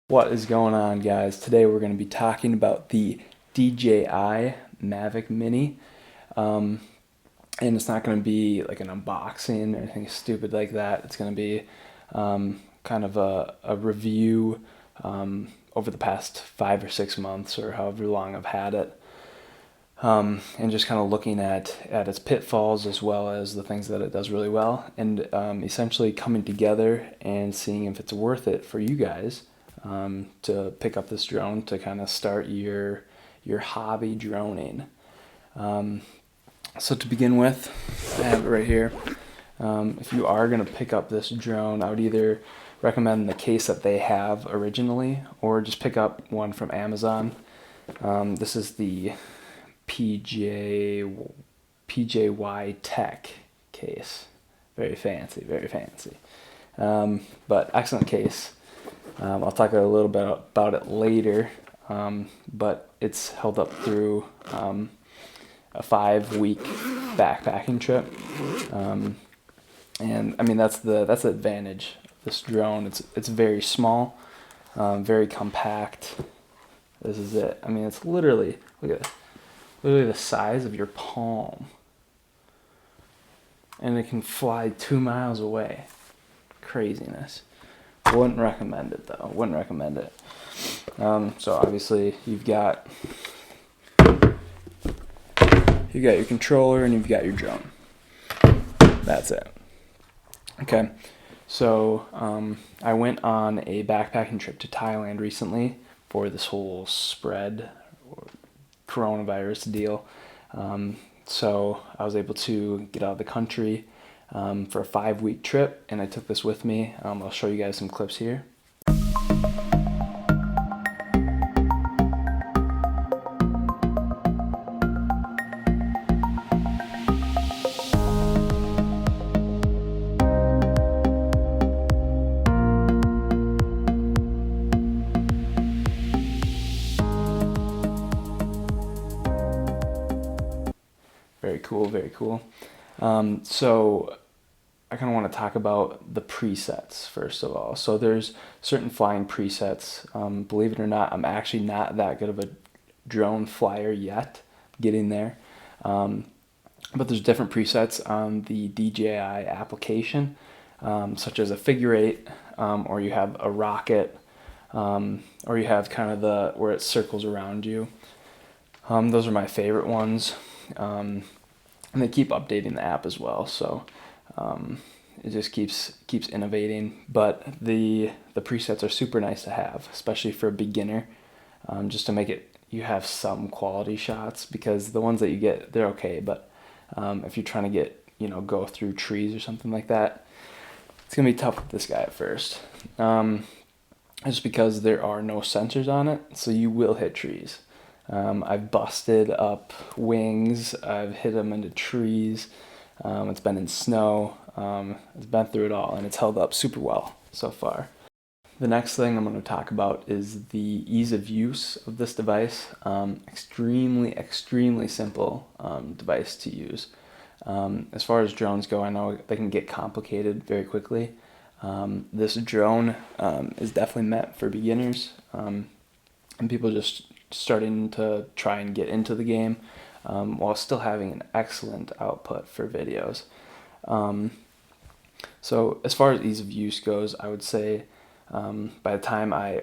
What is going on, guys? Today we're going to be talking about the DJI Mavic Mini. And it's not going to be like an unboxing or anything stupid like that. It's going to be kind of a review over the past 5 or 6 months or however long I've had it. And just kind of looking at its pitfalls as well as the things that it does really well, and essentially coming together and seeing if it's worth it for you guys to pick up this drone to kind of start your hobby droning. So to begin with, I have it right here. If you are going to pick up this drone, I would either recommend the case that they have originally or just pick up one from Amazon. This is the PJY Tech case. Very fancy, very fancy. But excellent case. I'll talk a little bit about it later, but it's held up through a 5-week backpacking trip. And I mean that's the advantage of this drone. It's very small, very compact. This is it. I mean, it's literally, look at this. Literally the size of your palm, and it can fly 2 miles away. Craziness. Wouldn't recommend it though. Wouldn't recommend it. So obviously you've got your controller and you've got your drone. That's it. Okay. So I went on a backpacking trip to Thailand recently for this whole spread coronavirus deal. So I was able to get out of the country for a 5-week trip, and I took this with me. I'll show you guys some clips here. Very cool, very cool. So I kind of want to talk about the presets first of all. So there's certain flying presets. Believe it or not, I'm actually not that good of a drone flyer yet, getting there. But there's different presets on the DJI application, such as a figure eight, or you have a rocket, or you have kind of where it circles around you. Those are my favorite ones. And they keep updating the app as well, so it just keeps innovating. But the presets are super nice to have, especially for a beginner, just to make it you have some quality shots, because the ones that you get, they're okay, but if you're trying to go through trees or something like that, it's gonna be tough with this guy at first, just because there are no sensors on it, so you will hit trees. I've busted up wings, I've hit them into trees, it's been in snow, it's been through it all, and it's held up super well so far. The next thing I'm going to talk about is the ease of use of this device. Extremely simple device to use. As far as drones go, I know they can get complicated very quickly. This drone is definitely meant for beginners, and people just starting to try and get into the game, while still having an excellent output for videos. So as far as ease of use goes, I would say by the time I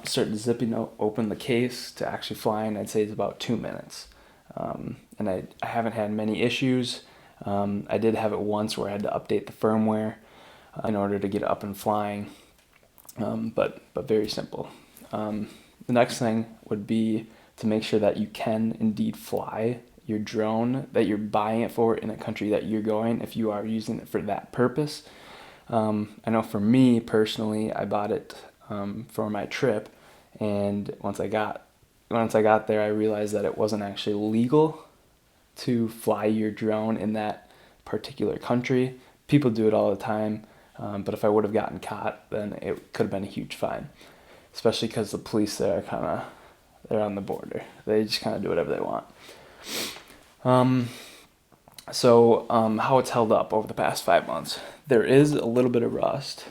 start zipping open the case to actually flying, I'd say it's about 2 minutes. And I haven't had many issues. I did have it once where I had to update the firmware in order to get it up and flying, but very simple. The next thing would be to make sure that you can indeed fly your drone, that you're buying it for in a country that you're going, if you are using it for that purpose. I know for me personally, I bought it for my trip, and once I got there, I realized that it wasn't actually legal to fly your drone in that particular country. People do it all the time, but if I would have gotten caught, then it could have been a huge fine. Especially because the police there they're on the border. They just kind of do whatever they want. So how it's held up over the past 5 months. There is a little bit of rust.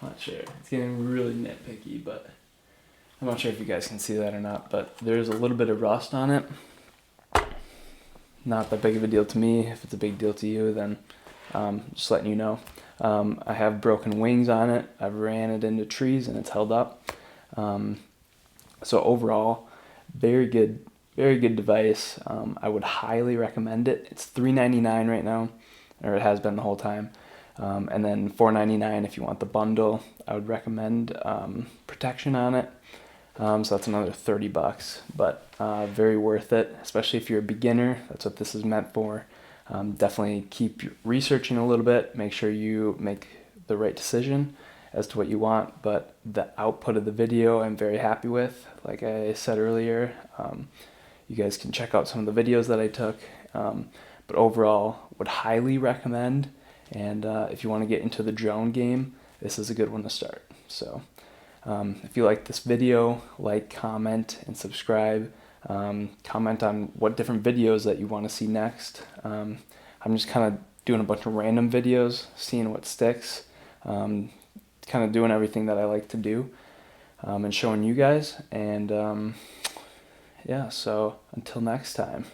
Not sure. It's getting really nitpicky, but I'm not sure if you guys can see that or not, but there's a little bit of rust on it. Not that big of a deal to me. If it's a big deal to you, then just letting you know. I have broken wings on it. I've ran it into trees and it's held up. So overall, very good device. I would highly recommend it. It's $399 right now, or it has been the whole time. And then $499 if you want the bundle. I would recommend protection on it. So that's another $30, but very worth it, especially if you're a beginner. That's what this is meant for. Definitely keep researching a little bit. Make sure you make the right decision as to what you want. But the output of the video I'm very happy with. Like I said earlier, you guys can check out some of the videos that I took. But overall, would highly recommend. And if you want to get into the drone game, this is a good one to start. So if you like this video, like, comment, and subscribe. Comment on what different videos that you want to see next. I'm just kind of doing a bunch of random videos, seeing what sticks. Kind of doing everything that I like to do and showing you guys. And yeah, so until next time.